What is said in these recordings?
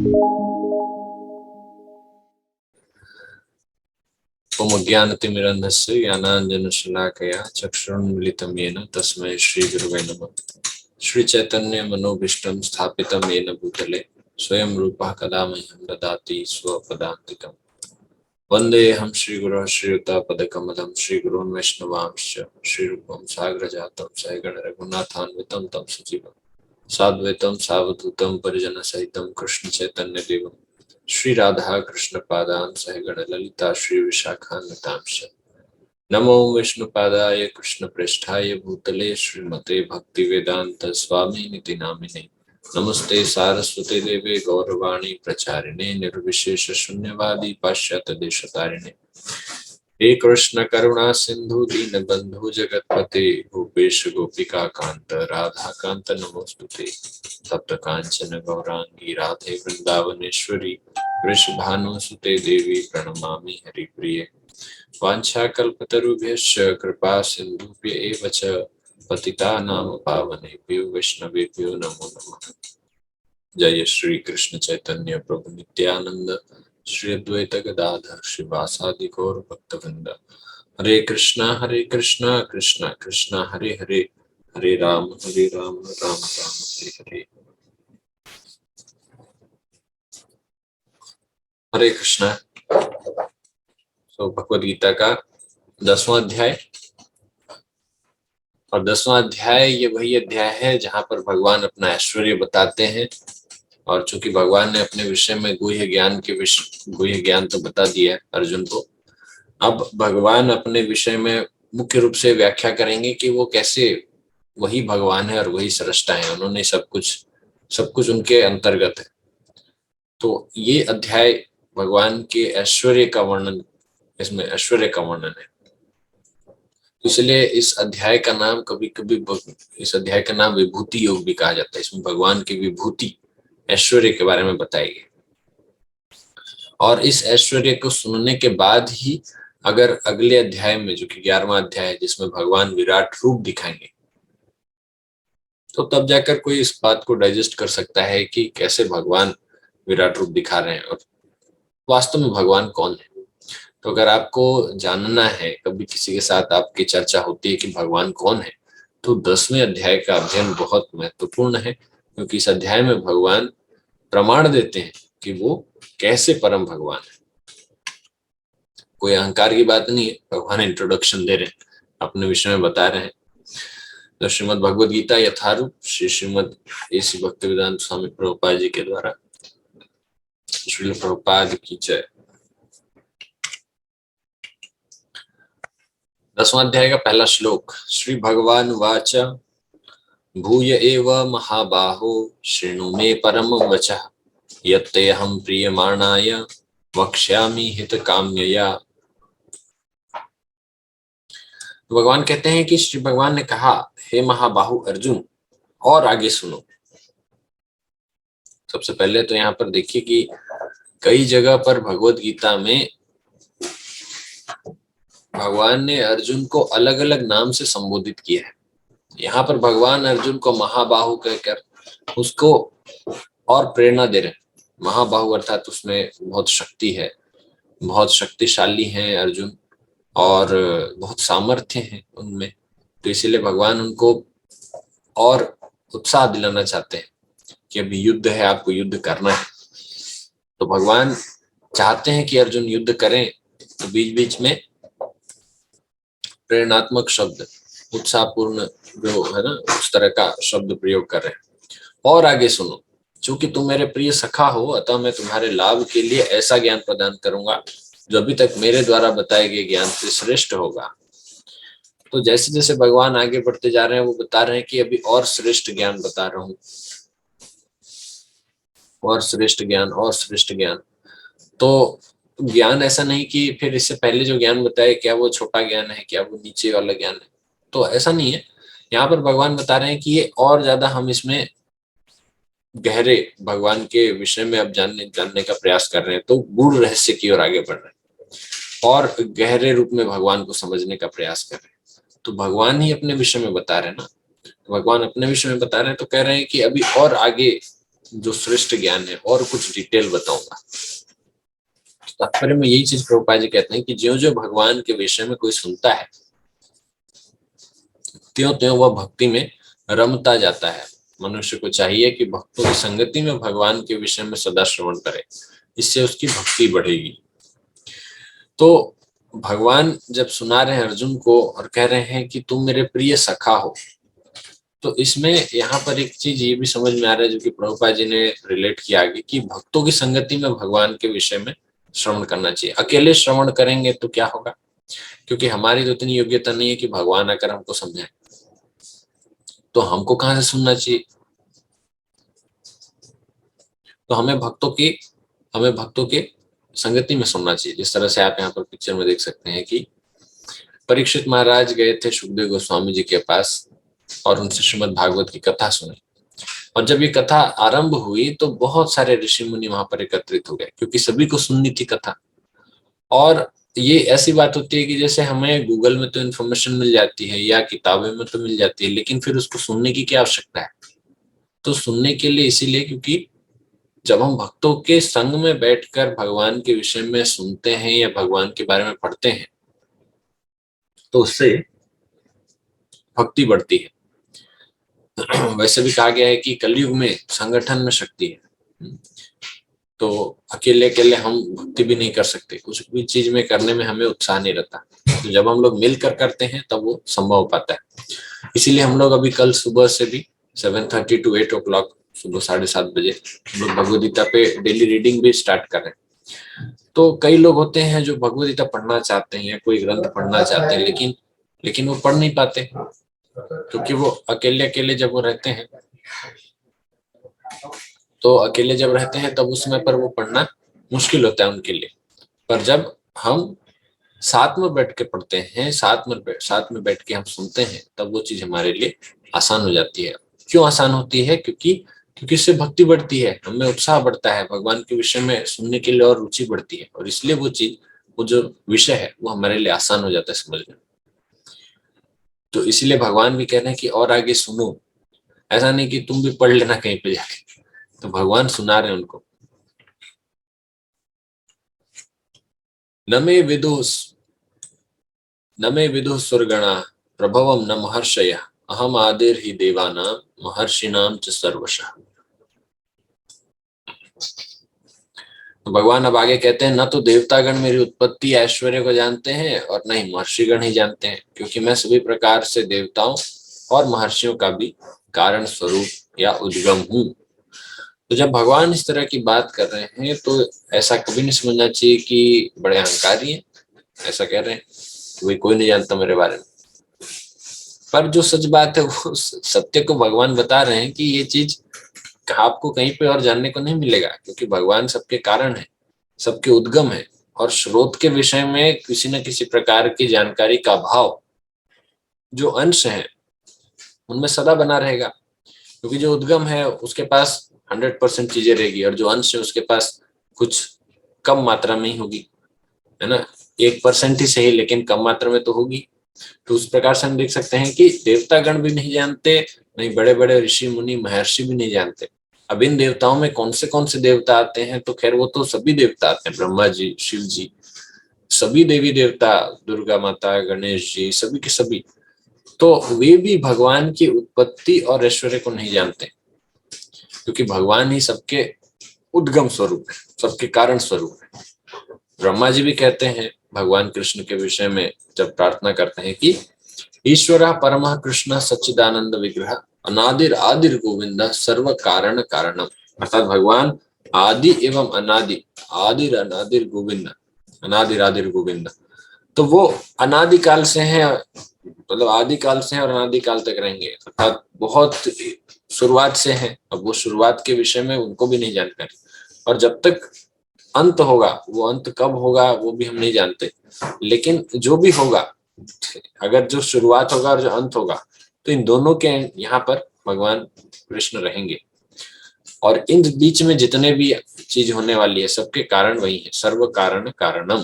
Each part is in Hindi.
ओम अज्ञानतिमिरन्धस्य ज्ञानाञ्जनशलाकया चक्षुरुन्मीलितं येन तस्मै श्रीगुरवे नमः। श्रीचैतन्यमनोभीष्टं स्थापितं येन भूतले स्वयं रूपः कदा मह्यं ददाति स्वपदान्तिकम्। वन्देऽहं श्रीगुरोः श्रीयुतापदकमलं श्रीगुरून् वैष्णवांश्च श्रीरूपं साग्रजातं सहगण रघुनाथान्वितं तं सजीवं साद्वैतं सावधूतं परिजनसहितं कृष्णचैतन्यदेवं श्री राधा कृष्ण पादान सहगण ललिता श्री विशाखान्वितांश्च। नमो विष्णुपादाय कृष्ण पृष्ठाय भूतले श्रीमते भक्ति वेदांत स्वामी निति नामिने। नमस्ते सारस्वती देवे गौरवाणी प्रचारिणे निर्विशेष शून्यवादी पाश्चात्य देशतारिणे। हे कृष्ण करुणा सिंधु दीन बंधु जगतपते भूपेश गोपिका कांत राधा कांत नमोस्तुते। तप्त कांचन गौरांगी राधे वृंदावनेश्वरी वृषभानुसुते देवी प्रणमामि हरिप्रिये। वाञ्छाकल्पतरुभ्यश्च कृपा सिन्धुभ्य एव च पतितानां पावनेभ्यो वैष्णवेभ्यो नमो नमः। जय श्री कृष्ण चैतन्य प्रभु नित्यानंद श्री अद्वैत गदाधर श्रीवासादि गौर भक्तवृंद। हरे कृष्णा कृष्णा कृष्णा हरे हरे, हरे राम राम राम हरे हरे। हरे कृष्णा। तो भगवद गीता का 10वां अध्याय, और 10वां अध्याय ये वही अध्याय है जहां पर भगवान अपना ऐश्वर्य बताते हैं। और चूंकि भगवान ने अपने विषय में गुह्य ज्ञान तो बता दिया अर्जुन को, अब भगवान अपने विषय में मुख्य रूप से व्याख्या करेंगे कि वो कैसे वही भगवान है और वही सृष्टा है। उन्होंने सब कुछ उनके अंतर्गत है। तो ये अध्याय भगवान के ऐश्वर्य का वर्णन, इसमें ऐश्वर्य का वर्णन है। इसलिए इस अध्याय का नाम इस अध्याय का नाम विभूति योग भी कहा जाता है। इसमें भगवान की विभूति ऐश्वर्य के बारे में बताई गई। और इस ऐश्वर्य को सुनने के बाद ही अगर अगले अध्याय में, जो कि 11वां अध्याय है, जिसमें भगवान विराट रूप दिखाएंगे, तो तब जाकर कोई इस बात को डाइजेस्ट कर सकता है कि कैसे भगवान विराट रूप दिखा रहे हैं और वास्तव में भगवान कौन है। तो अगर आपको जानना है, कभी किसी के साथ आपकी चर्चा होती है कि भगवान कौन है, तो 10वें अध्याय का अध्ययन बहुत महत्वपूर्ण है, क्योंकि इस अध्याय में भगवान प्रमाण देते हैं कि वो कैसे परम भगवान है। कोई अहंकार की बात नहीं है, भगवान इंट्रोडक्शन दे रहे हैं, अपने विषय में बता रहे हैं। तो श्रीमद् भगवद गीता यथारूप श्रीमद् एसी भक्तिवेदांत स्वामी प्रभुपाद जी के द्वारा। श्रील प्रभुपाद की जय। 10वां अध्याय का पहला श्लोक। श्री भगवान वाच भूय एव महाबाहो शृणु मे परम वचः यत्तेऽहं प्रीयमाणाय वक्ष्यामि हितकाम्यया। भगवान कहते हैं कि श्री भगवान ने कहा, हे महाबाहु अर्जुन, और आगे सुनो। सबसे पहले तो यहाँ पर देखिए कि कई जगह पर भगवत गीता में भगवान ने अर्जुन को अलग अलग नाम से संबोधित किया है। यहाँ पर भगवान अर्जुन को महाबाहु कहकर उसको और प्रेरणा दे रहे हैं। महाबाहु अर्थात उसमें बहुत शक्ति है, बहुत शक्तिशाली हैं अर्जुन, और बहुत सामर्थ्य है उनमें। तो इसीलिए भगवान उनको और उत्साह दिलाना चाहते हैं कि अभी युद्ध है, आपको युद्ध करना है। तो भगवान चाहते हैं कि अर्जुन युद्ध करें, तो बीच बीच में प्रेरणात्मक शब्द, उत्साहपूर्ण जो है ना, उस तरह का शब्द प्रयोग कर रहे हैं। और आगे सुनो, चूंकि तुम मेरे प्रिय सखा हो, अतः मैं तुम्हारे लाभ के लिए ऐसा ज्ञान प्रदान करूंगा जो अभी तक मेरे द्वारा बताए गए ज्ञान से श्रेष्ठ होगा। तो जैसे जैसे भगवान आगे बढ़ते जा रहे हैं, वो बता रहे हैं कि अभी और श्रेष्ठ ज्ञान बता रहा हूं, और श्रेष्ठ ज्ञान, और श्रेष्ठ ज्ञान। तो ज्ञान ऐसा नहीं कि फिर इससे पहले जो ज्ञान बताया क्या वो छोटा ज्ञान है, क्या वो नीचे वाला ज्ञान है, तो ऐसा नहीं है। यहाँ पर भगवान बता रहे हैं कि ये और ज्यादा हम इसमें गहरे भगवान के विषय में अब जानने का प्रयास कर रहे हैं। तो गूढ़ रहस्य की ओर आगे बढ़ रहे हैं और गहरे रूप में भगवान को समझने का प्रयास कर रहे हैं। तो भगवान ही अपने विषय में बता रहे हैं ना, तो भगवान अपने विषय में बता रहे हैं, तो कह रहे हैं कि अभी और आगे जो श्रेष्ठ ज्ञान है और कुछ डिटेल बताऊंगा। तात्पर्य में यही चीज प्रभुपाद जी कहते हैं कि ज्यों ज्यों भगवान के विषय में कोई सुनता है त्यों त्यों वह भक्ति में रमता जाता है। मनुष्य को चाहिए कि भक्तों की संगति में भगवान के विषय में सदा श्रवण करे, इससे उसकी भक्ति बढ़ेगी। तो भगवान जब सुना रहे हैं अर्जुन को और कह रहे हैं कि तुम मेरे प्रिय सखा हो, तो इसमें यहाँ पर एक चीज ये भी समझ में आ रहा है जो कि प्रभुपाद जी ने रिलेट किया आगे, कि भक्तों की संगति में भगवान के विषय में श्रवण करना चाहिए। अकेले श्रवण करेंगे तो क्या होगा, क्योंकि हमारी तो इतनी योग्यता नहीं है कि भगवान आकर हमको समझाए, तो हमको कहाँ से सुनना चाहिए। तो हमें भक्तों के संगति में सुनना चाहिए। जिस तरह से आप यहाँ पर पिक्चर में देख सकते हैं कि परीक्षित महाराज गए थे सुखदेव गोस्वामी जी के पास और उनसे श्रीमद् भागवत की कथा सुनी, और जब ये कथा आरंभ हुई तो बहुत सारे ऋषि मुनि वहां पर एकत्रित हो गए, क्योंकि सभी को सुननी थी कथा। और ये ऐसी बात होती है कि जैसे हमें गूगल में तो इन्फॉर्मेशन मिल जाती है या किताबें में तो मिल जाती है, लेकिन फिर उसको सुनने की क्या आवश्यकता है। तो सुनने के लिए इसीलिए क्योंकि जब हम भक्तों के संग में बैठकर भगवान के विषय में सुनते हैं या भगवान के बारे में पढ़ते हैं तो उससे भक्ति बढ़ती है। वैसे भी कहा गया है कि कलयुग में संगठन में शक्ति है। तो अकेले अकेले हम भक्ति भी नहीं कर सकते, कुछ भी चीज में करने में हमें उत्साह नहीं रहता। तो जब हम लोग मिलकर करते हैं तब वो संभव हो पाता है। इसीलिए हम लोग अभी कल सुबह से भी 7:30 to 8 o'clock, सुबह 7:30 बजे हम लोग भगवद गीता पे डेली रीडिंग भी स्टार्ट कर रहे हैं। तो कई लोग होते हैं जो भगवद गीता पढ़ना चाहते हैं या कोई ग्रंथ पढ़ना चाहते हैं, लेकिन वो पढ़ नहीं पाते, क्योंकि वो अकेले अकेले जब वो रहते हैं तो अकेले जब रहते हैं तब उस समय पर वो पढ़ना मुश्किल होता है उनके लिए। पर जब हम साथ में बैठ के पढ़ते हैं, साथ में बैठ के हम सुनते हैं, तब वो चीज हमारे लिए आसान हो जाती है। क्यों आसान होती है, क्योंकि इससे भक्ति बढ़ती है, हमें उत्साह बढ़ता है, भगवान के विषय में सुनने के लिए और रुचि बढ़ती है, और इसलिए वो जो विषय है वो हमारे लिए आसान हो जाता है समझना। तो इसलिए भगवान भी कह रहे हैं कि और आगे सुनो, ऐसा नहीं कि तुम भी पढ़ लेना कहीं पे जाके। तो भगवान सुना रहे हैं उनको। न मे विदुः सुरगणा प्रभवम न महर्षयः अहम आदिर ही देवानां महर्षिणाम च सर्वशः। तो भगवान अब आगे कहते हैं, न तो देवतागण मेरी उत्पत्ति ऐश्वर्य को जानते हैं और न ही महर्षिगण ही जानते हैं, क्योंकि मैं सभी प्रकार से देवताओं और महर्षियों का भी कारण स्वरूप या उद्गम हूँ। तो जब भगवान इस तरह की बात कर रहे हैं तो ऐसा कभी नहीं समझना चाहिए कि बड़े अहंकारी हैं, ऐसा कह रहे हैं कि भाई कोई नहीं जानता मेरे बारे में। पर जो सच बात है वो सत्य को भगवान बता रहे हैं कि ये चीज आपको कहीं पे और जानने को नहीं मिलेगा, क्योंकि भगवान सबके कारण है, सबके उद्गम है, और स्रोत के विषय में किसी न किसी प्रकार की जानकारी का अभाव जो अंश है उनमें सदा बना रहेगा। क्योंकि जो उद्गम है उसके पास 100% चीजें रहेगी, और जो अंश है उसके पास कुछ कम मात्रा में ही होगी, है ना। 1% ही सही, लेकिन कम मात्रा में तो होगी। तो उस प्रकार से हम देख सकते हैं कि देवतागण भी नहीं जानते, नहीं बड़े बड़े ऋषि मुनि महर्षि भी नहीं जानते। अब इन देवताओं में कौन से देवता आते हैं, तो खैर वो तो सभी देवता आते हैं, ब्रह्मा जी, शिव जी, सभी देवी देवता, दुर्गा माता, गणेश जी, सभी के सभी। तो वे भी भगवान की उत्पत्ति और ऐश्वर्य को नहीं जानते, क्योंकि भगवान ही सबके उद्गम स्वरूप है, सबके कारण स्वरूप है। ब्रह्मा जी भी कहते हैं भगवान कृष्ण के विषय में जब प्रार्थना करते हैं कि ईश्वर परमः कृष्ण सच्चिदानंद विग्रह अनादिर आदिर गोविंद सर्व कारण कारणम। अर्थात भगवान आदि एवं अनादि, आदिर अनादिर गोविंद, अनादिर आदिर गोविंद। तो वो अनादिकाल से हैं, मतलब आदिकाल से हैं और अनादिकाल तक रहेंगे, अर्थात बहुत शुरुआत से हैं। अब वो शुरुआत के विषय में उनको भी नहीं जानकारी, और जब तक अंत होगा, वो अंत कब होगा वो भी हम नहीं जानते। लेकिन जो भी होगा, अगर जो शुरुआत होगा और जो अंत होगा, तो इन दोनों के यहाँ पर भगवान कृष्ण रहेंगे, और इन बीच में जितने भी चीज होने वाली है सबके कारण वही है, सर्व कारण कारणम।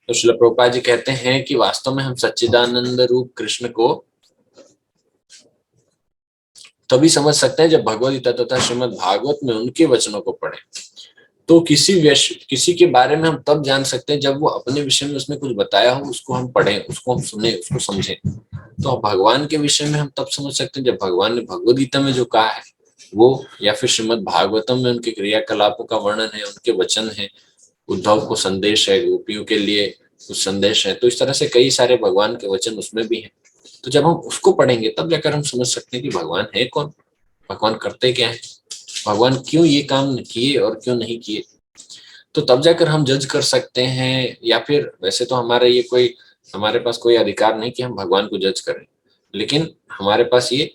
तो श्रील प्रभुपाद जी कहते हैं कि वास्तव में हम सच्चिदानंद रूप कृष्ण को तभी समझ सकते हैं जब भगवद गीता तथा श्रीमद् भागवत में उनके वचनों को पढ़ें। तो किसी के बारे में हम तब जान सकते हैं जब वो अपने विषय में उसने कुछ बताया हो, उसको हम पढ़ें, उसको हम सुने, उसको समझें। तो भगवान के विषय में हम तब समझ सकते हैं जब भगवान ने भगवद गीता में जो कहा है वो, या फिर श्रीमद् भागवतम में उनके क्रियाकलापों का वर्णन है, उनके वचन है, उद्धव को संदेश है, गोपियों के लिए कुछ संदेश है। तो इस तरह से कई सारे भगवान के वचन उसमें भी हैं। तो जब हम उसको पढ़ेंगे तब जाकर हम समझ सकते हैं कि भगवान है कौन, भगवान करते क्या है, भगवान क्यों ये काम किए और क्यों नहीं किए। तो तब जाकर हम जज कर सकते हैं। या फिर वैसे तो हमारे पास कोई अधिकार नहीं कि हम भगवान को जज करें, लेकिन हमारे पास ये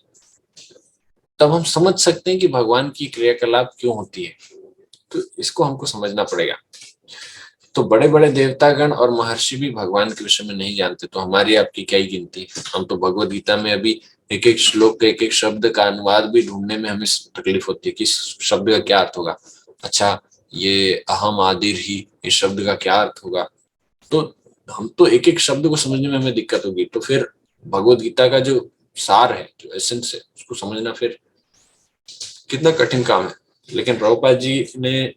तब हम समझ सकते हैं कि भगवान की क्रियाकलाप क्यों होती है। तो इसको हमको समझना पड़ेगा। तो बड़े बड़े देवतागण और महर्षि भी भगवान के विषय में नहीं जानते, तो हमारी आपकी क्या ही गिनती। हम तो भगवद गीता में अभी एक एक श्लोक के एक एक शब्द का अनुवाद भी ढूंढने में हमें तकलीफ होती है कि इस शब्द का क्या अर्थ होगा। अच्छा, ये अहम आदिर ही, इस शब्द का क्या अर्थ होगा। तो हम तो एक एक शब्द को समझने में हमें दिक्कत होगी। तो फिर भगवद गीता का जो सार है, जो एसेंस है, उसको समझना फिर कितना कठिन काम है। लेकिन प्रभुपाद जी ने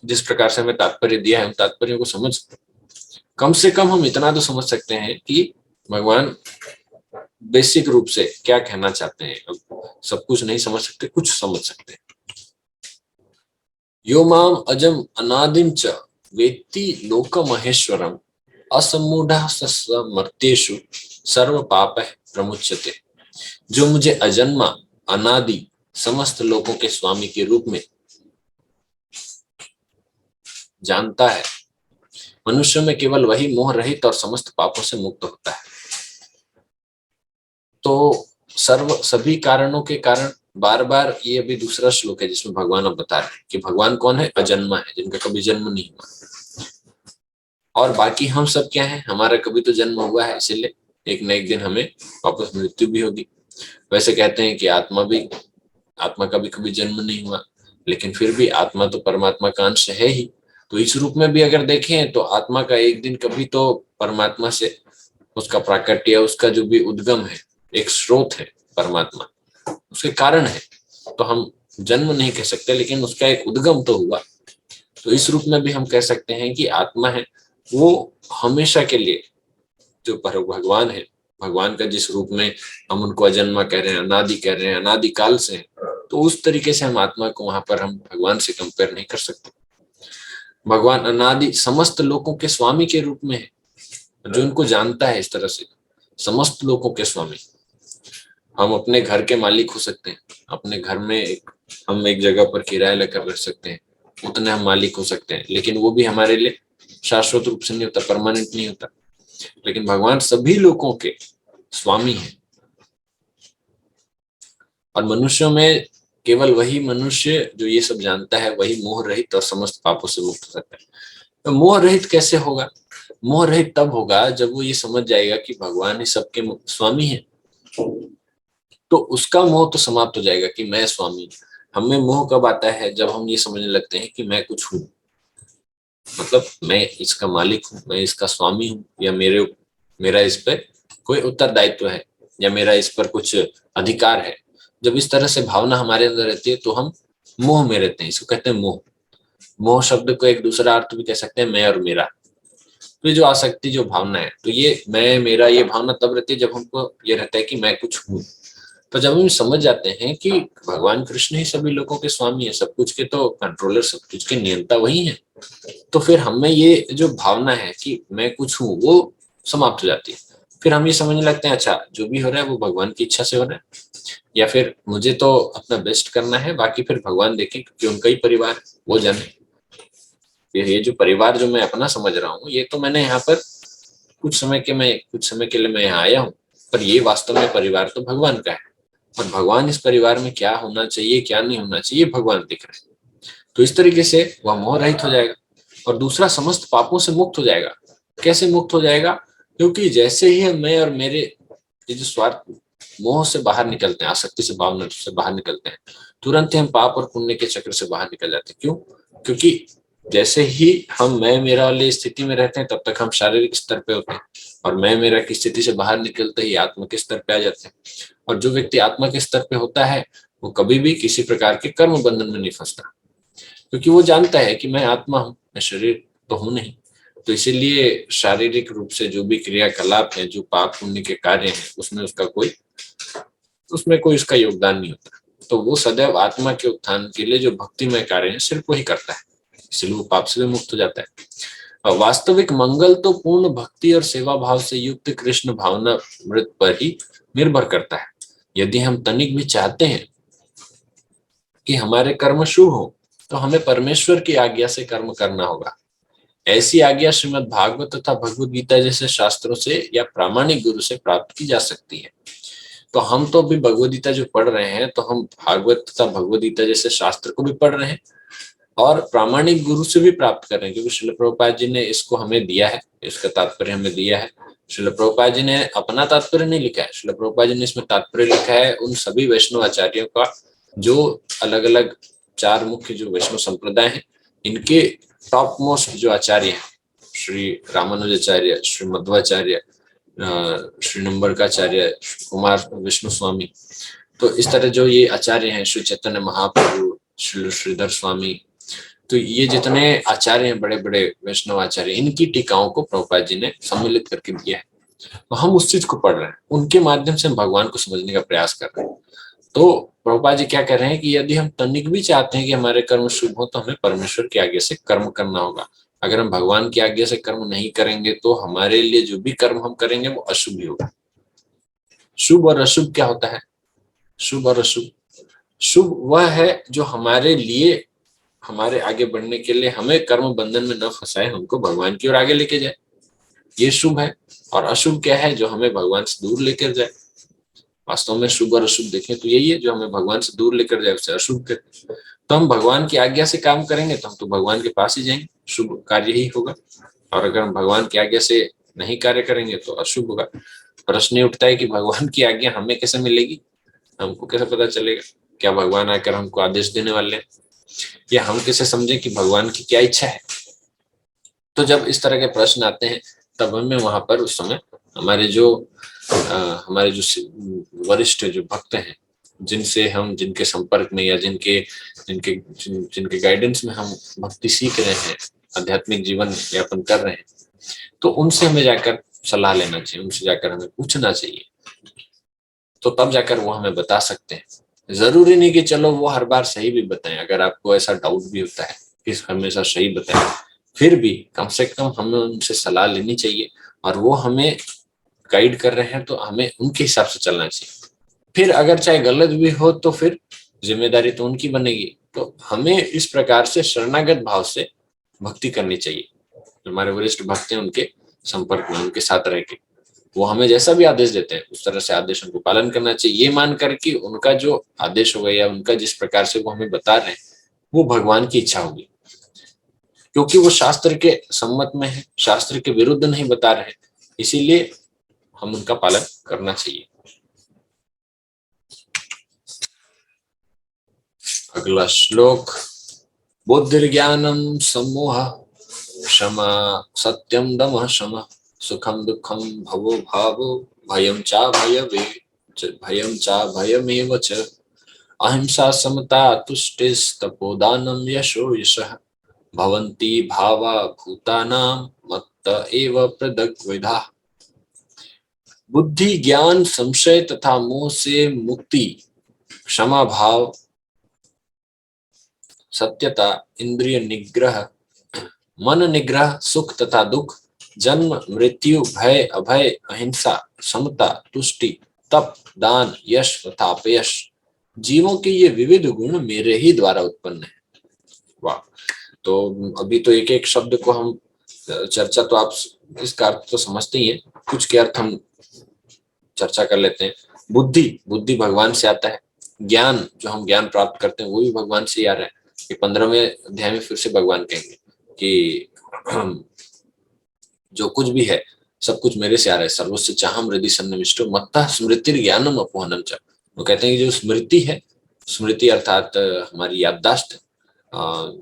जिस प्रकार से हमें तात्पर्य दिया है, उन तात्पर्यों को समझ, कम से कम हम इतना तो समझ सकते हैं कि भगवान बेसिक रूप से क्या कहना चाहते हैं। अब सब कुछ नहीं समझ सकते, कुछ समझ सकते हैं। यो माम अजम अनादिम च वेत्ति लोक महेश्वरम असमूढ़ मर्त्येषु सर्व पाप प्रमुच्यते। जो मुझे अजन्मा अनादि समस्त लोगों के स्वामी के रूप में जानता है, मनुष्य में केवल वही मोह रहित और समस्त पापों से मुक्त होता है। तो सभी कारणों के कारण, बार बार ये अभी दूसरा श्लोक है जिसमें भगवान अब बता रहे हैं कि भगवान कौन है, अजन्मा है, जिनका कभी जन्म नहीं हुआ। और बाकी हम सब क्या है, हमारा कभी तो जन्म हुआ है, इसीलिए एक न एक दिन हमें वापस मृत्यु भी होगी। वैसे कहते हैं कि आत्मा का भी कभी जन्म नहीं हुआ, लेकिन फिर भी आत्मा तो परमात्मा का अंश है ही। तो इस रूप में भी अगर देखें तो आत्मा का एक दिन कभी तो परमात्मा से उसका प्राकट्य, उसका जो भी उद्गम है, एक स्रोत है परमात्मा, उसके कारण है। तो हम जन्म नहीं कह सकते, लेकिन उसका एक उद्गम तो हुआ। तो इस रूप में भी हम कह सकते हैं कि आत्मा है वो हमेशा के लिए जो भगवान है, भगवान का जिस रूप में हम उनको अजन्मा कह रहे हैं, अनादि कह रहे हैं, अनादि काल से है, तो उस तरीके से हम आत्मा को वहां पर हम भगवान से कंपेयर नहीं कर सकते। भगवान अनादि समस्त लोगों के स्वामी के रूप में है, जो उनको जानता है इस तरह से, समस्त लोगों के स्वामी। हम अपने घर के मालिक हो सकते हैं, अपने घर में हम एक जगह पर किराया लेकर रह सकते हैं, उतने हम मालिक हो सकते हैं, लेकिन वो भी हमारे लिए शाश्वत रूप से नहीं होता, परमानेंट नहीं होता। लेकिन भगवान सभी लोगों के स्वामी हैं। और मनुष्यों में केवल वही मनुष्य जो ये सब जानता है, वही मोह रहित और समस्त पापों से मुक्त हो सकता है। तो मोह रहित कैसे होगा? मोह रहित तब होगा जब वो ये समझ जाएगा कि भगवान ही सबके स्वामी है। तो उसका मोह तो समाप्त हो जाएगा कि मैं स्वामी। हमें मोह कब आता है? जब हम ये समझने लगते हैं कि मैं कुछ हूँ, मतलब मैं इसका मालिक हूँ, मैं इसका स्वामी हूँ, या मेरा इस पर कोई उत्तरदायित्व है, या मेरा इस पर कुछ अधिकार है। जब इस तरह से भावना हमारे अंदर रहती है तो हम मोह में रहते हैं। इसको कहते हैं मोह। मोह शब्द को एक दूसरा अर्थ भी कह सकते हैं, मैं और मेरा। तो ये जो आसक्ति, जो भावना है, तो ये मैं मेरा, ये भावना तब रहती है जब हमको ये रहता है कि मैं कुछ हूँ। तो जब हम समझ जाते हैं कि भगवान कृष्ण ही सभी लोगों के स्वामी है, सब कुछ के तो कंट्रोलर, सब कुछ के नियंता वही है, तो फिर हमें ये जो भावना है कि मैं कुछ हूँ वो समाप्त हो जाती है। फिर हम ये समझने लगते हैं, अच्छा जो भी हो रहा है वो भगवान की इच्छा से हो रहा है, या फिर मुझे तो अपना बेस्ट करना है, बाकी फिर भगवान देखें, क्योंकि उनका ही परिवार, वो जाने। ये जो परिवार जो मैं अपना समझ रहा हूँ, ये तो मैंने यहाँ पर कुछ समय के लिए मैं यहाँ आया हूँ, पर ये वास्तव में परिवार तो भगवान का है। और भगवान इस परिवार में क्या होना चाहिए, क्या नहीं होना चाहिए, भगवान दिख रहे हैं। तो इस तरीके से वह मोह रहित हो जाएगा। और दूसरा, समस्त पापों से मुक्त हो जाएगा। कैसे मुक्त हो जाएगा? क्योंकि जैसे ही मैं और मेरे ये जो स्वार्थ, मोह से बाहर निकलते हैं, आसक्ति से, भावना से बाहर निकलते हैं, तुरंत ही हम पाप और पुण्य के चक्र से बाहर निकल जाते हैं। क्यों? क्योंकि जैसे ही हम मैं मेरा वाली स्थिति में रहते हैं, तब तक हम शारीरिक स्तर पे होते हैं, और मैं मेरा की स्थिति से बाहर निकलते ही आत्मा के स्तर पे आ जाते हैं। और जो व्यक्ति आत्मा के स्तर पे होता है वो कभी भी किसी प्रकार के कर्म बंधन में नहीं फंसता, क्योंकि वो जानता है कि मैं आत्मा हूं, मैं शरीर तो हूं नहीं। तो इसीलिए शारीरिक रूप से जो भी क्रियाकलाप है, जो पाप पुण्य के कार्य हैं, उसमें कोई उसका योगदान नहीं होता। तो वो सदैव आत्मा के उत्थान के लिए जो भक्तिमय कार्य है सिर्फ वही करता है, इसलिए वो पाप से भी मुक्त हो जाता है। और वास्तविक मंगल तो पूर्ण भक्ति और सेवा भाव से युक्त कृष्ण भावना मृत पर ही निर्भर करता है। यदि हम तनिक भी चाहते हैं कि हमारे कर्म शुभ हो तो हमें परमेश्वर की आज्ञा से कर्म करना होगा। ऐसी आज्ञा श्रीमद् भागवत तथा भगवद गीता जैसे शास्त्रों से या प्रामाणिक गुरु से प्राप्त की जा सकती है। तो हम तो अभी भगवद गीता जो पढ़ रहे हैं, तो हम भागवत तथा भगवद गीता जैसे शास्त्र को भी पढ़ रहे हैं और प्रामाणिक गुरु से भी प्राप्त कर रहे हैं, क्योंकि श्रील प्रभुपाद जी ने इसको हमें दिया है, इसका तात्पर्य हमें दिया है। श्रील प्रभुपाद जी ने अपना तात्पर्य नहीं लिखा है, श्रील प्रभुपाद जी ने इसमें तात्पर्य लिखा है उन सभी वैष्णव आचार्यों का, जो अलग अलग 4 मुख्य जो वैष्णव संप्रदाय हैं, इनके टॉप मोस्ट जो आचार्य हैं, श्री रामानुजाचार्य, श्री मध्वाचार्य, श्री नंबरकाचार्य, कुमार विष्णु स्वामी, तो इस तरह जो ये आचार्य हैं, श्री चैतन्य महाप्रभु, श्री श्रीधर स्वामी, तो ये जितने आचार्य हैं, बड़े बड़े वैष्णव आचार्य, इनकी टीकाओं को प्रभुपाद जी ने सम्मिलित करके दिया है। तो हम उस चीज को पढ़ रहे हैं, उनके माध्यम से हम भगवान को समझने का प्रयास कर रहे हैं। तो प्रभुपाद जी क्या कह रहे हैं कि यदि हम तनिक भी चाहते हैं कि हमारे कर्म शुभ हो तो हमें परमेश्वर की आज्ञा से कर्म करना होगा। अगर हम भगवान की आज्ञा से कर्म नहीं करेंगे तो हमारे लिए जो भी कर्म हम करेंगे वो अशुभ ही होगा। शुभ और अशुभ क्या होता है? शुभ और अशुभ, शुभ वह है जो हमारे लिए, हमारे आगे बढ़ने के लिए हमें कर्म बंधन में न फंसाए, हमको भगवान की ओर आगे लेके जाए, ये शुभ है। और अशुभ क्या है? जो हमें भगवान से दूर लेकर जाए। वास्तव में शुभ और अशुभ देखें तो यही है, जो हमें भगवान से दूर लेकर जाए उसे अशुभ कहते हैं। तो हम भगवान की आज्ञा से काम करेंगे तो हम तो भगवान के पास ही जाएंगे, शुभ कार्य ही होगा। और अगर हम भगवान की आज्ञा से नहीं कार्य करेंगे तो अशुभ होगा। प्रश्न ये उठता है कि भगवान की आज्ञा हमें कैसे मिलेगी, हमको कैसे पता चलेगा? क्या भगवान आकर हमको आदेश देने वाले हैं, या हम कैसे समझे कि भगवान की क्या इच्छा है? तो जब इस तरह के प्रश्न आते हैं तब हमें वहां पर उस समय हमारे जो वरिष्ठ जो भक्त हैं, जिनसे हम, जिनके संपर्क में या जिनके गाइडेंस में हम भक्ति सीख रहे हैं, आध्यात्मिक जीवन यापन कर रहे हैं, तो उनसे हमें जाकर सलाह लेना चाहिए, उनसे जाकर हमें पूछना चाहिए। तो तब जाकर वो हमें बता सकते हैं। जरूरी नहीं कि चलो वो हर बार सही भी बताएं, अगर आपको ऐसा डाउट भी होता है कि हमेशा सही बताएं, फिर भी कम से कम हमें उनसे सलाह लेनी चाहिए। और वो हमें गाइड कर रहे हैं तो हमें उनके हिसाब से चलना चाहिए। फिर अगर चाहे गलत भी हो तो फिर जिम्मेदारी तो उनकी बनेगी। तो हमें इस प्रकार से शरणागत भाव से भक्ति करनी चाहिए। हमारे वरिष्ठ भक्त हैं, उनके संपर्क में, उनके साथ रह के वो हमें जैसा भी आदेश देते हैं उस तरह से आदेशों को पालन करना चाहिए, ये मानकर कि उनका जो आदेश होगा या उनका जिस प्रकार से वो हमें बता रहे हैं वो भगवान की इच्छा होगी, क्योंकि वो शास्त्र के सम्मत में है, शास्त्र के विरुद्ध नहीं बता रहे, इसीलिए हम उनका पालन करना चाहिए। अगला श्लोक, बुद्धिर्ज्ञानम सम्मोह क्षमा सत्यम दमः शमः सुखम दुखम भवो भावो भयम चा भयमेव च अहिंसा समता तुष्टिस्तपोदानं यशो यशः भवन्ति भावा भूतानां मत्त एव पृथग्विधाः। बुद्धि, ज्ञान, संशय तथा मोह से मुक्ति, क्षमा भाव, सत्यता, इंद्रिय निग्रह, मन निग्रह, सुख तथा दुख, जन्म मृत्यु, भय अभय, अहिंसा, समता, तुष्टि, तप, दान, यश तथा अपयश, जीवों के ये विविध गुण मेरे ही द्वारा उत्पन्न है। वाह! तो अभी तो एक एक शब्द को हम चर्चा, तो आप इसका अर्थ तो समझते ही हैं, कुछ के अर्थ हम चर्चा कर लेते हैं। बुद्धि भगवान से आता है। ज्ञान, जो हम ज्ञान प्राप्त करते हैं वो भी भगवान से ही आ रहा है। कि 15वें अध्याय में फिर से भगवान कहेंगे कि जो कुछ भी है सब कुछ मेरे से आ रहा है। सर्वस्य चाहम हृदि सन्निविष्टो मत्तः स्मृतिर् ज्ञानम अपोहनम च। वो कहते हैं कि जो स्मृति है, स्मृति अर्थात हमारी याददाश्त,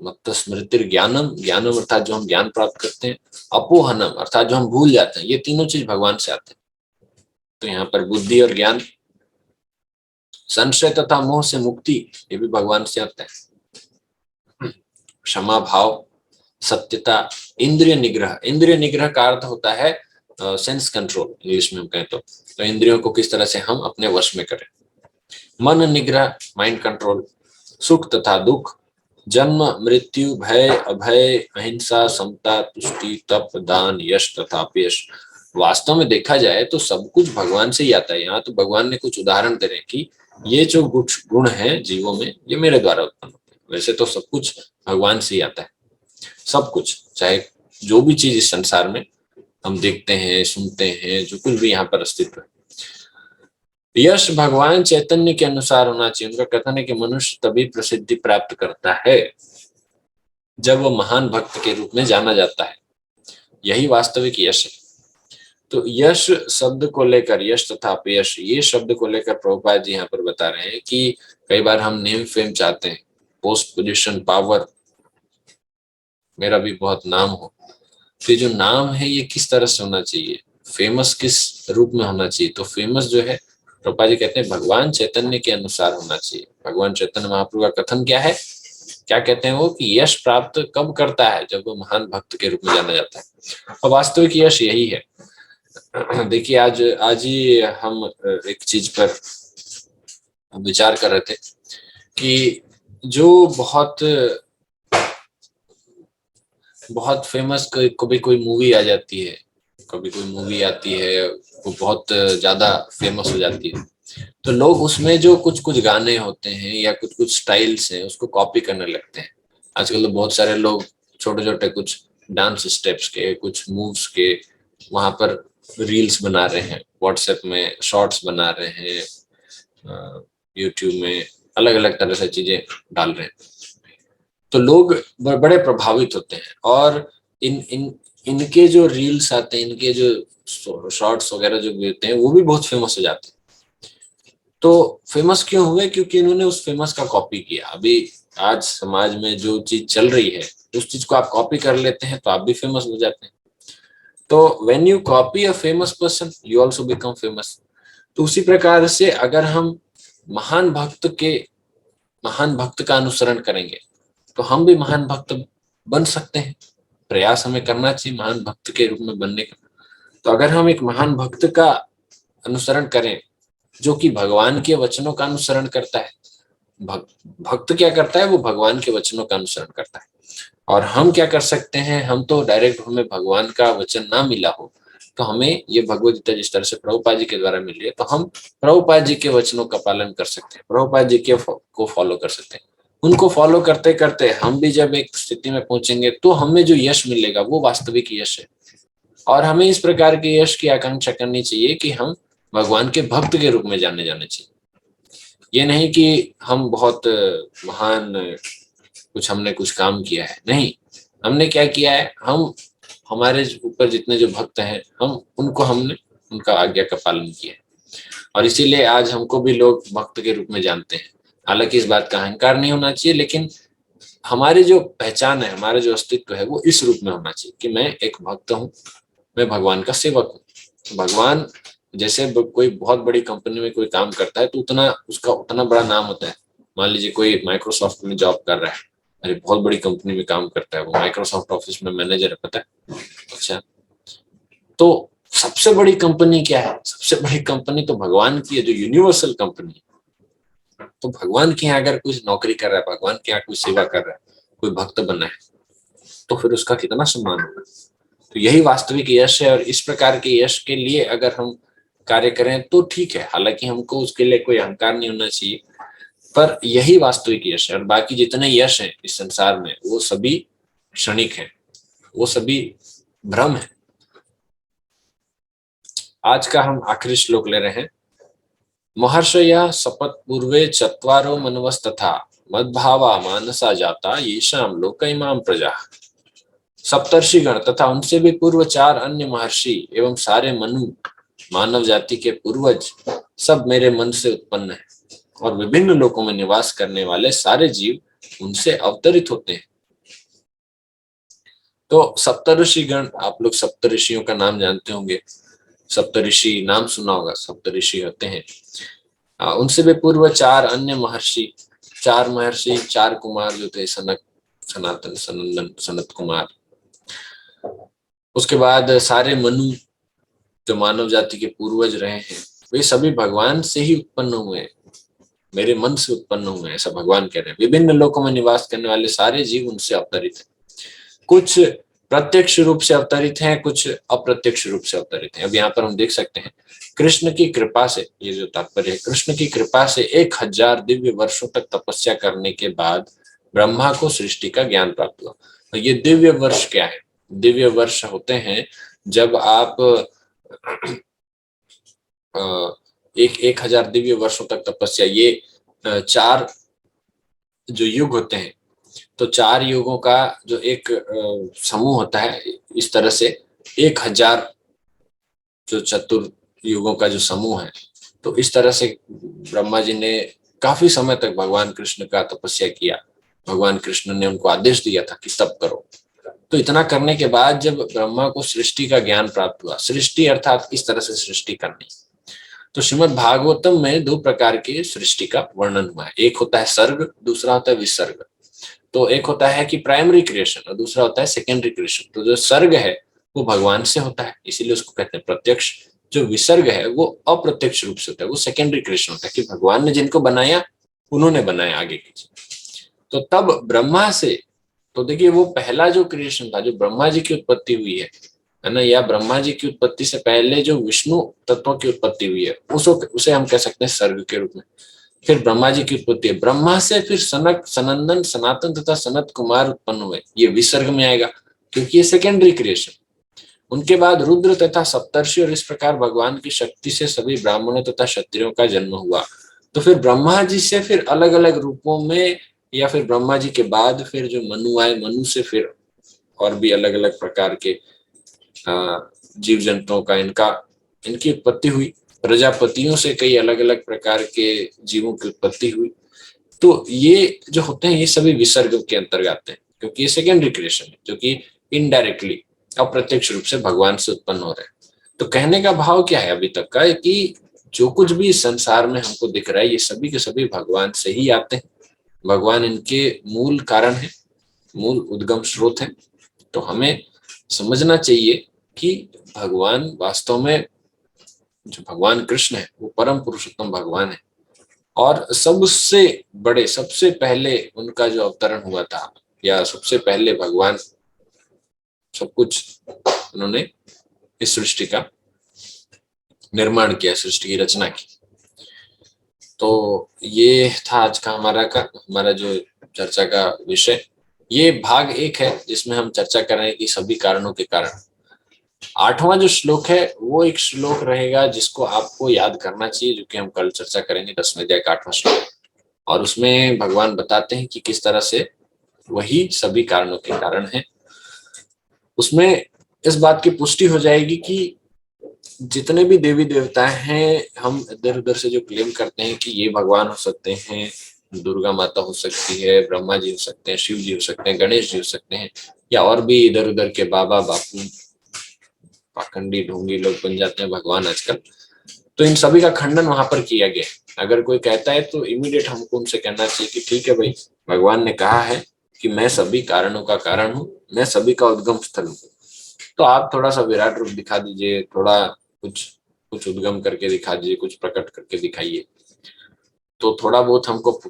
मत्तः स्मृतिर् ज्ञानम, ज्ञानम अर्थात जो हम ज्ञान प्राप्त करते हैं, अपोहनम अर्थात जो हम भूल जाते हैं, ये तीनों चीज भगवान से आते हैं। तो यहाँ पर बुद्धि और ज्ञान संशय तथा मोह से मुक्ति, ये भी भगवान से आता है। क्षमा भाव, सत्यता, इंद्रिय निग्रह। इंद्रिय निग्रह का अर्थ होता है सेंस कंट्रोल, इंग्लिश में हम कहें तो इंद्रियों को किस तरह से हम अपने वश में करें। मन निग्रह, माइंड कंट्रोल। सुख तथा दुख, जन्म मृत्यु, भय अभय, अहिंसा, समता, तुष्टि, तप, दान, यश तथा अपयश। वास्तव में देखा जाए तो सब कुछ भगवान से ही आता है। यहाँ तो भगवान ने कुछ उदाहरण दे रहे हैं कि ये जो कुछ गुण है जीवों में, ये मेरे द्वारा उत्पन्न होते हैं। वैसे तो सब कुछ भगवान से ही आता है, सब कुछ, चाहे जो भी चीज इस संसार में हम देखते हैं, सुनते हैं, जो कुछ भी यहाँ पर अस्तित्व है। यश भगवान चैतन्य के अनुसार होना चाहिए। उनका कथन है कि मनुष्य तभी प्रसिद्धि प्राप्त करता है जब वो महान भक्त के रूप में जाना जाता है। यही वास्तविक यश है। तो यश शब्द को लेकर, यश तथा अपयश, ये शब्द को लेकर प्रभुपाद जी यहाँ पर बता रहे हैं कि कई बार हम नेम फेम चाहते हैं, पोस्ट पोजीशन पावर, मेरा भी बहुत नाम हो। तो ये जो नाम है ये किस तरह से होना चाहिए, फेमस किस रूप में होना चाहिए? तो फेमस जो है, प्रभुपाद जी कहते हैं भगवान चैतन्य के अनुसार होना चाहिए। भगवान चैतन्य महाप्रभु का कथन क्या है, क्या कहते हैं वो, कि यश प्राप्त कब करता है, जब वो महान भक्त के रूप में जाना जाता है। और वास्तविक यश यही है। देखिए आज आज ही हम एक चीज पर विचार कर रहे थे कि जो बहुत बहुत फेमस, कभी कोई मूवी आ जाती है, कभी कोई मूवी आती है, वो बहुत ज्यादा फेमस हो जाती है, तो लोग उसमें जो कुछ कुछ गाने होते हैं या कुछ कुछ स्टाइल्स हैं उसको कॉपी करने लगते हैं। आजकल तो बहुत सारे लोग छोटे छोटे कुछ डांस स्टेप्स के, कुछ मूव्स के वहां पर रील्स बना रहे हैं, व्हाट्सएप में शॉर्ट्स बना रहे हैं, यूट्यूब में अलग अलग तरह से चीजें डाल रहे हैं। तो लोग बड़े प्रभावित होते हैं और इन इन इनके जो रील्स आते हैं, इनके जो शॉर्ट्स वगैरह जो भी होते हैं, वो भी बहुत फेमस हो जाते हैं। तो फेमस क्यों हुए? क्योंकि इन्होंने उस फेमस का कॉपी किया। अभी आज समाज में जो चीज चल रही है उस चीज को आप कॉपी कर लेते हैं तो आप भी फेमस हो जाते हैं। तो when you copy a famous person you also become famous. तो उसी प्रकार से अगर हम महान भक्त के महान भक्त का अनुसरण करेंगे तो हम भी महान भक्त बन सकते हैं। प्रयास हमें करना चाहिए महान भक्त के रूप में बनने का। तो अगर हम एक महान भक्त का अनुसरण करें जो कि भगवान के वचनों का अनुसरण करता है, भक्त क्या करता है, वो भगवान के वचनों का अनुसरण करता है। और हम क्या कर सकते हैं, हम तो डायरेक्ट, हमें भगवान का वचन ना मिला हो तो हमें ये भगवद गीता जिस तरह से प्रभुपाद जी के द्वारा मिली है, तो हम प्रभुपाद जी के वचनों का पालन कर सकते हैं, प्रभुपाद जी के को फॉलो कर सकते हैं। उनको फॉलो करते करते हम भी जब एक स्थिति में पहुंचेंगे तो हमें जो यश मिलेगा वो वास्तविक यश है। और हमें इस प्रकार के यश की आकांक्षा करनी चाहिए कि हम भगवान के भक्त के रूप में जाने जाने चाहिए। ये नहीं कि हम बहुत महान कुछ हमने कुछ काम किया है, नहीं, हमने क्या किया है, हम हमारे ऊपर जितने जो भक्त हैं हम उनको हमने उनका आज्ञा का पालन किया है और इसीलिए आज हमको भी लोग भक्त के रूप में जानते हैं। हालांकि इस बात का अहंकार नहीं होना चाहिए, लेकिन हमारी जो पहचान है, हमारा जो अस्तित्व है वो इस रूप में होना चाहिए कि मैं एक भक्त हूँ, मैं भगवान का सेवक हूँ। भगवान जैसे कोई बहुत बड़ी कंपनी में कोई काम करता है तो उतना उसका उतना बड़ा नाम होता है। मान लीजिए कोई माइक्रोसॉफ्ट में जॉब कर रहा है, अरे बहुत बड़ी कंपनी में काम करता है, वो माइक्रोसॉफ्ट ऑफिस में मैनेजर है, पता है। अच्छा, तो सबसे बड़ी कंपनी क्या है? सबसे बड़ी कंपनी तो भगवान की है, जो यूनिवर्सल कंपनी है। तो भगवान के यहाँ अगर कोई नौकरी कर रहा है, भगवान के यहाँ कोई सेवा कर रहा है, कोई भक्त बना है, तो फिर उसका कितना सम्मान होगा। तो यही वास्तविक यश है। और इस प्रकार के यश के लिए अगर हम कार्य करें तो ठीक है, हालांकि हमको उसके लिए कोई अहंकार नहीं होना चाहिए, पर यही वास्तविक यश है। और बाकी जितने यश हैं इस संसार में वो सभी क्षणिक हैं, वो सभी भ्रम है। आज का हम आखिरी श्लोक ले रहे हैं। महर्षयः शपथ पूर्वे चत्वारो मनवस्तथा मद्भावा मानसा जाता येषां लोक इमाम प्रजा। सप्तर्षिगण तथा उनसे भी पूर्व 4 अन्य महर्षि एवं सारे मनु, मानव जाति के पूर्वज, सब मेरे मन से उत्पन्न है और विभिन्न लोकों में निवास करने वाले सारे जीव उनसे अवतरित होते हैं। तो सप्तऋषिगण, आप लोग सप्तऋषियों का नाम जानते होंगे, सप्तऋषि नाम सुना होगा, सप्तऋषि होते हैं उनसे भी पूर्व चार महर्षि, चार कुमार जो थे, सनक, सनातन, सनंदन, सनत कुमार। उसके बाद सारे मनु जो मानव जाति के पूर्वज रहे हैं, वे सभी भगवान से ही उत्पन्न हुए हैं, मेरे मन से उत्पन्न हुए हैं, ऐसा भगवान कह रहे हैं। विभिन्न लोकों में निवास करने वाले सारे जीव उनसे अवतरित हैं। कुछ प्रत्यक्ष रूप से अवतरित हैं, कुछ अप्रत्यक्ष रूप से अवतरित हैं। अब यहाँ पर हम देख सकते हैं, कृष्ण की कृपा से, ये जो तात्पर्य है, कृष्ण की कृपा से 1000 दिव्य वर्षों तक तपस्या करने के बाद ब्रह्मा को सृष्टि का ज्ञान प्राप्त हुआ। तो ये दिव्य वर्ष क्या है? दिव्य वर्ष होते हैं जब आप एक हजार दिव्य वर्षों तक तपस्या, ये चार जो युग होते हैं, तो चार युगों का जो एक समूह होता है, इस तरह से 1000 जो चतुर युगों का जो समूह है, तो इस तरह से ब्रह्मा जी ने काफी समय तक भगवान कृष्ण का तपस्या किया। भगवान कृष्ण ने उनको आदेश दिया था कि तप करो। तो इतना करने के बाद जब ब्रह्मा को सृष्टि का ज्ञान प्राप्त हुआ, सृष्टि अर्थात इस तरह से सृष्टि करनी, तो श्रीमद् भागवतम में 2 प्रकार की सृष्टि का वर्णन हुआ है। एक होता है सर्ग, दूसरा होता है विसर्ग। तो एक होता है कि प्राइमरी क्रिएशन और दूसरा होता है सेकेंडरी क्रिएशन। तो जो सर्ग है वो भगवान से होता है, इसीलिए उसको कहते हैं प्रत्यक्ष। जो विसर्ग है वो अप्रत्यक्ष रूप से होता है, वो सेकेंडरी क्रिएशन होता है कि भगवान ने जिनको बनाया उन्होंने बनाया आगे की। तो तब ब्रह्मा से, तो देखिए वो पहला जो क्रिएशन था, जो ब्रह्मा जी की उत्पत्ति हुई है ना, या ब्रह्मा जी की उत्पत्ति से पहले जो विष्णु तत्वों की उत्पत्ति हुई है, उसे हम कह सकते हैं सर्ग के रूप में। फिर ब्रह्मा जी की उत्पत्ति है, ब्रह्मा से फिर सनक, सनंदन, सनातन तथा सनत कुमार उत्पन्न हुए, ये विसर्ग में आएगा क्योंकि ये सेकेंडरी क्रिएशन। उनके बाद रुद्र तथा सप्तर्षि, और इस प्रकार भगवान की शक्ति से सभी ब्राह्मणों तथा क्षत्रियों का जन्म हुआ। तो फिर ब्रह्मा जी से फिर अलग अलग रूपों में, या फिर ब्रह्मा जी के बाद फिर जो मनु आए, मनु से फिर और भी अलग अलग प्रकार के जीव जंतुओं का इनकी उत्पत्ति हुई। प्रजापतियों से कई अलग अलग प्रकार के जीवों की उत्पत्ति हुई। तो ये जो होते हैं ये सभी विसर्ग के अंतर्गत आते हैं, क्योंकि ये सेकेंडरी क्रिएशन है जो कि इनडायरेक्टली, अप्रत्यक्ष रूप से भगवान से उत्पन्न हो रहे हैं। तो कहने का भाव क्या है अभी तक का, कि जो कुछ भी संसार में हमको दिख रहा है ये सभी के सभी भगवान से ही आते हैं। भगवान इनके मूल कारण है, मूल उद्गम स्रोत है। तो हमें समझना चाहिए कि भगवान वास्तव में, जो भगवान कृष्ण है वो परम पुरुषोत्तम भगवान है, और सबसे बड़े, सबसे पहले उनका जो अवतरण हुआ था, या सबसे पहले भगवान सब कुछ उन्होंने इस सृष्टि का निर्माण किया, सृष्टि की रचना की। तो ये था आज का हमारा जो चर्चा का विषय। ये भाग 1 है जिसमें हम चर्चा कर रहे हैं कि सभी कारणों के कारण। 8वां जो श्लोक है वो एक श्लोक रहेगा जिसको आपको याद करना चाहिए, जो कि हम कल चर्चा करेंगे, 10वें अध्याय का 8वां श्लोक। और उसमें भगवान बताते हैं कि किस तरह से वही सभी कारणों के कारण है। उसमें इस बात की पुष्टि हो जाएगी कि जितने भी देवी देवता हैं, हम इधर उधर से जो क्लेम करते हैं कि ये भगवान हो सकते हैं, दुर्गा माता हो सकती है, ब्रह्मा जी हो सकते हैं, शिव जी हो सकते हैं, गणेश जी हो सकते हैं, या और भी इधर उधर के बाबा बापू पाखंडी ढोंगी लोग बन जाते हैं भगवान आजकल। तो इन सभी का खंडन वहां पर किया गया। अगर कोई कहता है तो इमीडिएट हमको उनसे कहना चाहिए कि ठीक है भाई, भगवान ने कहा है कि मैं सभी कारणों का कारण हूँ, मैं सभी का उद्गम स्थल हूँ। तो आप थोड़ा सा विराट रूप दिखा दीजिए, थोड़ा कुछ कुछ उद्गम करके दिखा दीजिए, कुछ प्रकट करके दिखाइए। तो थोड़ा बहुत हमको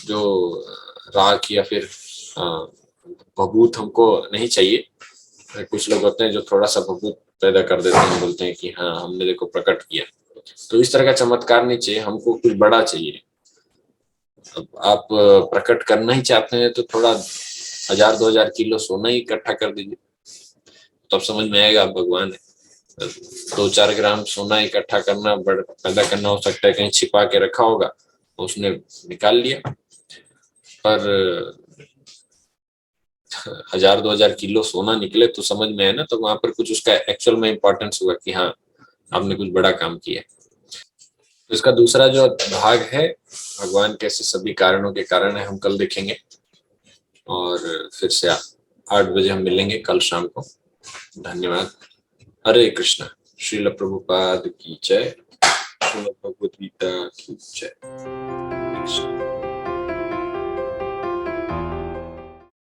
जो राख या फिर भभूत हमको नहीं चाहिए। कुछ लोग होते हैं जो थोड़ा सा भभूत पैदा कर देते हैं, बोलते हैं कि हाँ हमने देखो प्रकट किया। तो इस तरह का चमत्कार नहीं चाहिए, हमको कुछ बड़ा चाहिए। अब आप प्रकट करना ही चाहते हैं तो थोड़ा 1000-2000 किलो सोना ही इकट्ठा कर दीजिए, तब समझ में आएगा आप भगवान है। 2-4 ग्राम सोना इकट्ठा करना, पैदा करना, हो सकता है कहीं छिपा के रखा होगा, उसने निकाल लिया। पर 1000-2000 किलो सोना निकले तो समझ में आए ना, तो वहां पर कुछ उसका एक्चुअल में इंपॉर्टेंस हुआ कि हाँ आपने कुछ बड़ा काम किया। तो इसका दूसरा जो भाग है, भगवान कैसे सभी कारणों के कारण है, हम कल देखेंगे। और फिर से 8 बजे हम मिलेंगे कल शाम को। धन्यवाद। हरे कृष्णा। श्रील प्रभुपाद की जय। श्रीमद् भगवद गीता की जय।